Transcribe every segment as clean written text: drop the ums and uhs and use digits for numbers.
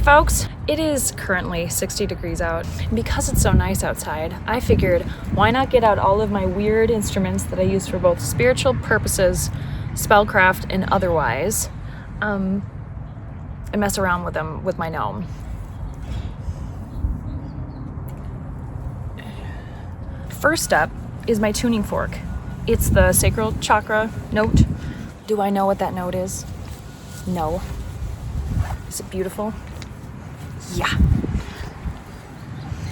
folks, it is currently 60 degrees out. And because it's so nice outside, I figured why not get out all of my weird instruments that I use for both spiritual purposes, spellcraft, and otherwise, and mess around with them with my gnome. First up is my tuning fork. It's the sacral chakra note. Do I know what that note is? No. Is it beautiful? Yeah.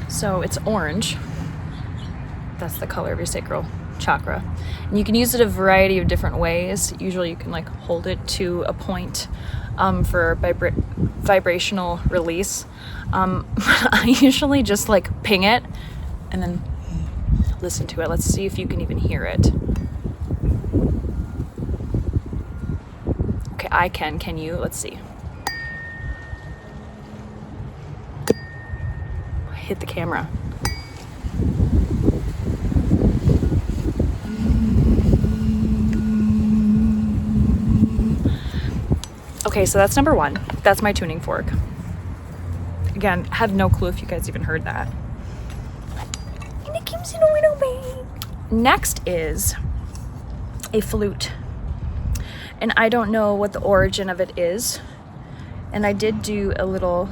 So it's orange. That's the color of your sacral chakra. And you can use it a variety of different ways. Usually you can like hold it to a point for vibrational release. I usually just like ping it and then listen to it. Let's see if you can even hear it. Okay, I can. Can you? Let's see. Hit the camera. Okay, so that's number one. That's my tuning fork. Again, have no clue if you guys even heard that. Next is a flute. And I don't know what the origin of it is. And I did do a little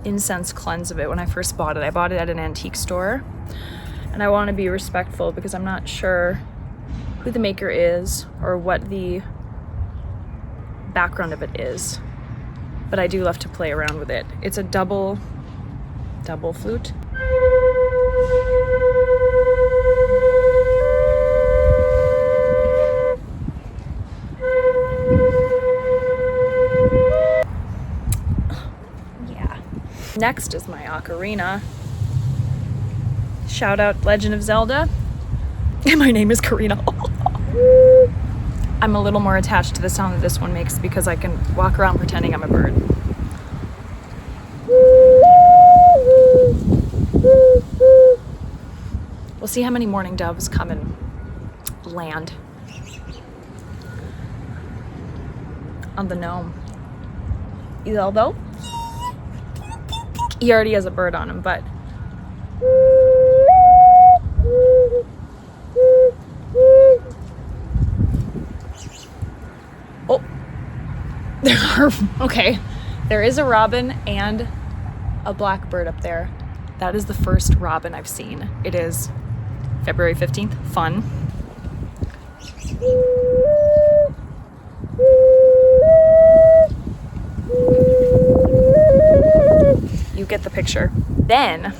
incense cleanse of it when I first bought it. I bought it at an antique store. And I want to be respectful because I'm not sure who the maker is or what the background of it is. But I do love to play around with it. It's a double flute. Next is my ocarina. Shout out Legend of Zelda. And my name is Karina. I'm a little more attached to the sound that this one makes because I can walk around pretending I'm a bird. We'll see how many mourning doves come and land on the gnome. Although he already has a bird on him, but oh, there are, okay, there is a robin and a blackbird up there. That is the first robin I've seen. It is February 15th. Fun. You get the picture. Then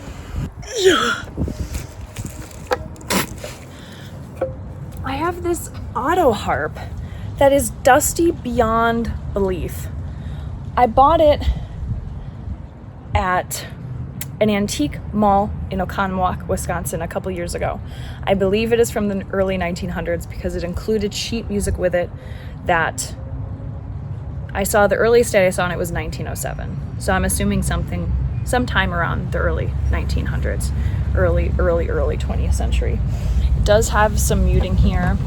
I have this auto harp that is dusty beyond belief. I bought it at an antique mall in Oconomowoc, Wisconsin a couple years ago. I believe it is from the early 1900s because it included sheet music with it that I saw. The earliest day I saw it was 1907. So I'm assuming sometime around the early 1900s, early 20th century. It does have some muting here,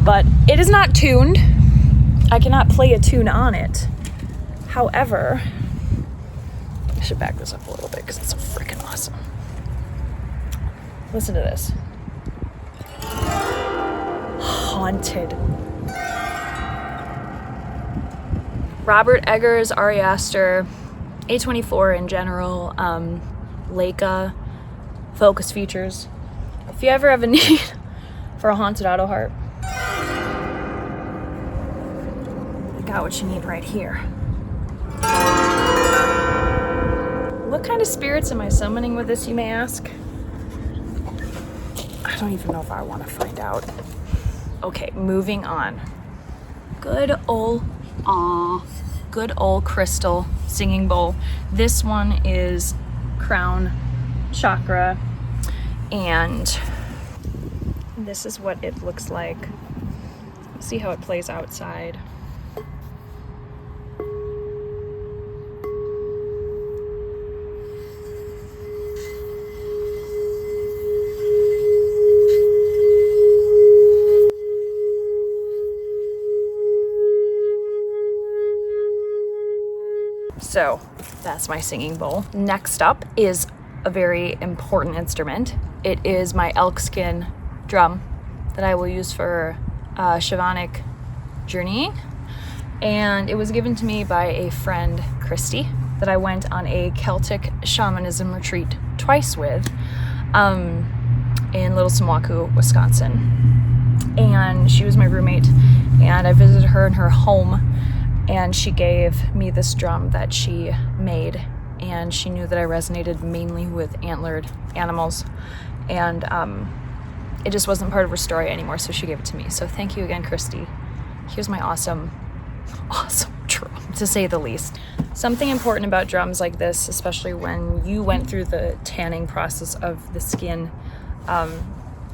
but it is not tuned. I cannot play a tune on it. However, I should back this up a little bit because it's so freaking awesome. Listen to this. Haunted. Robert Eggers, Ari Aster, A24 in general, Leica, Focus Features. If you ever have a need for a haunted auto harp, I got what you need right here. What kind of spirits am I summoning with this, you may ask? I don't even know if I want to find out. Okay, moving on. Good old crystal singing bowl. This one is crown chakra, and this is what it looks like. See how it plays outside. So that's my singing bowl. Next up is a very important instrument. It is my elk skin drum that I will use for shamanic journeying. And it was given to me by a friend, Christy, that I went on a Celtic shamanism retreat twice with in Little Sumaku, Wisconsin. And she was my roommate, and I visited her in her home, and she gave me this drum that she made, and she knew that I resonated mainly with antlered animals, and it just wasn't part of her story anymore, so she gave it to me. So thank you again, Christy. Here's my awesome drum, to say the least. Something important about drums like this, especially when you went through the tanning process of the skin,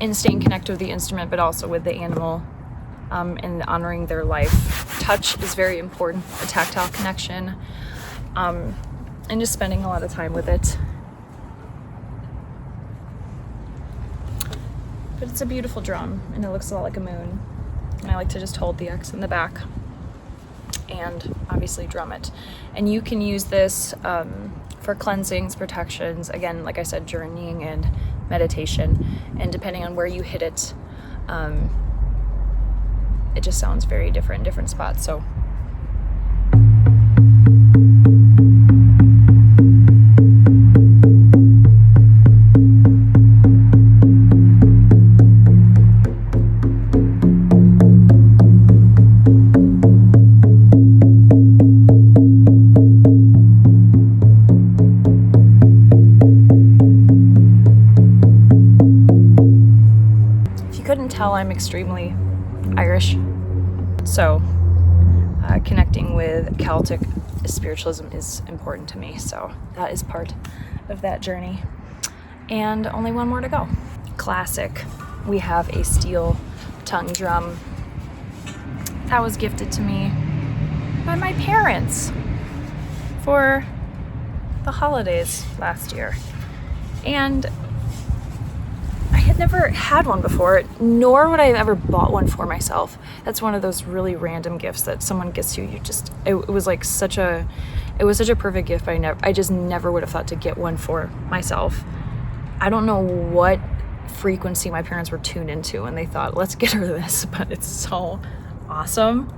in staying connected with the instrument, but also with the animal, and honoring their life. Touch is very important, a tactile connection, and just spending a lot of time with it. But it's a beautiful drum, and it looks a lot like a moon. And I like to just hold the X in the back and obviously drum it. And you can use this for cleansings, protections, again, like I said, journeying and meditation. And depending on where you hit it, it just sounds very different in different spots. So I'm extremely Irish, so connecting with Celtic spiritualism is important to me, so that is part of that journey. And only one more to go. Classic, we have a steel tongue drum that was gifted to me by my parents for the holidays last year, and I had never had one before, nor would I have ever bought one for myself. That's one of those really random gifts that someone gets you. It was like such a perfect gift. I just never would have thought to get one for myself. I don't know what frequency my parents were tuned into when they thought, let's get her this, but it's so awesome.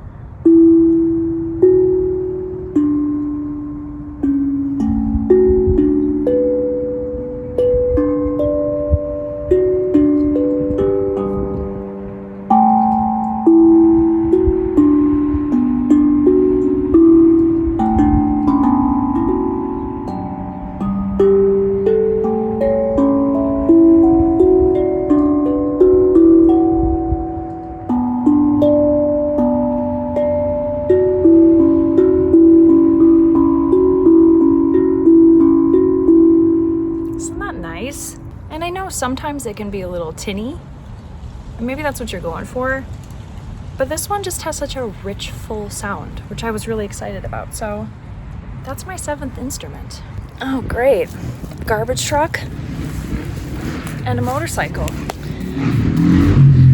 And I know sometimes they can be a little tinny, and maybe that's what you're going for, but this one just has such a rich, full sound, which I was really excited about. So that's my 7th instrument. Oh, great. Garbage truck and a motorcycle.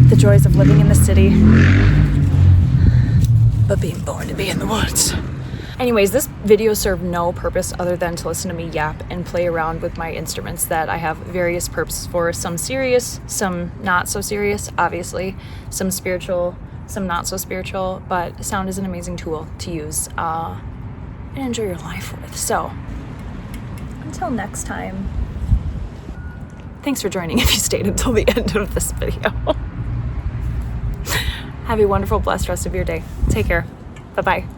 The joys of living in the city, but being born to be in the woods. Anyways, this video served no purpose other than to listen to me yap and play around with my instruments that I have various purposes for. Some serious, some not so serious, obviously. Some spiritual, some not so spiritual, but sound is an amazing tool to use and enjoy your life with. So, until next time, thanks for joining if you stayed until the end of this video. Have a wonderful, blessed rest of your day. Take care. Bye-bye.